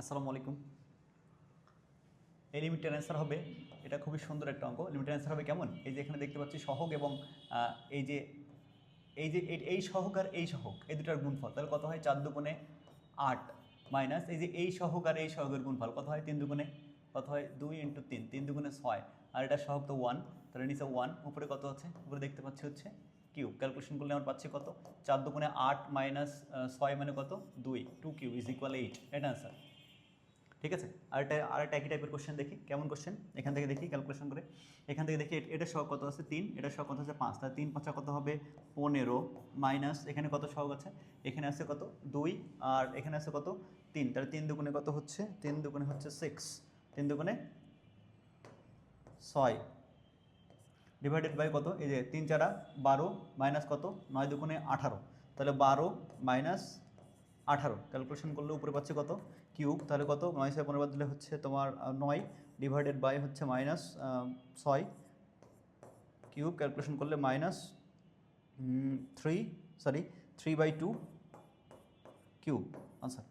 আসসালামু আলাইকুম। এই লিমিটের অ্যান্সার হবে, এটা খুবই সুন্দর একটা অঙ্ক। লিমিটের অ্যান্সার হবে কেমন? এই যে এখানে দেখতে পাচ্ছি সহগ এবং এই যে এই সহগ আর এই সহগ এই দুটার গুণফল, তাহলে কত হয়? 4 দুগুণে 8 মাইনাস এই যে এই সহগ আর এই সহগের গুণফল কত হয়? 3 দুগুণে কত হয়? 2 × 3, 3 দুগুণে 6, আর এটা সহগ তো 1, তাহলে নিচে 1, উপরে কত হচ্ছে? উপরে দেখতে পাচ্ছি হচ্ছে কিউব। ক্যালকুলেশন করলে আমরা পাচ্ছি কত? 4 দুগুণে 8 মাইনাস 6 মানে কত? 2 কিউব ইজ ইকুয়াল 8, এটা অ্যান্সার। ঠিক আছে, আরেকটা একই টাইপের কোশ্চেন দেখি। কেমন কোশ্চেন? এখান থেকে দেখি ক্যালকুলেশন করে। এখান থেকে দেখি এটা সহগ কত আছে? 3, এটা সহগ কত আছে? 5, তাহলে 3 5 কত হবে? 15 মাইনাস এখানে কত সহগ আছে? এখানে আছে কত? 2, আর এখানে আছে কত? 3, তাহলে 3 দুগুণে কত হচ্ছে? 3 দুগুণে হচ্ছে 6, 3 দুগুণে 6 ডিভাইডেড বাই কত? এই যে 3 4 12 মাইনাস কত? 9 দুগুণে 18, তাহলে 12 মাইনাস 18 ক্যালকুলেশন করলে উপরে পাচ্ছে কত? কিউব। তাহলে কত? 9 6 15 বাদ দিলে হচ্ছে তোমার 9 ডিভাইডেড বাই হচ্ছে মাইনাস 6 কিউব। ক্যালকুলেশন করলে মাইনাস 3/2 কিউব আনসার।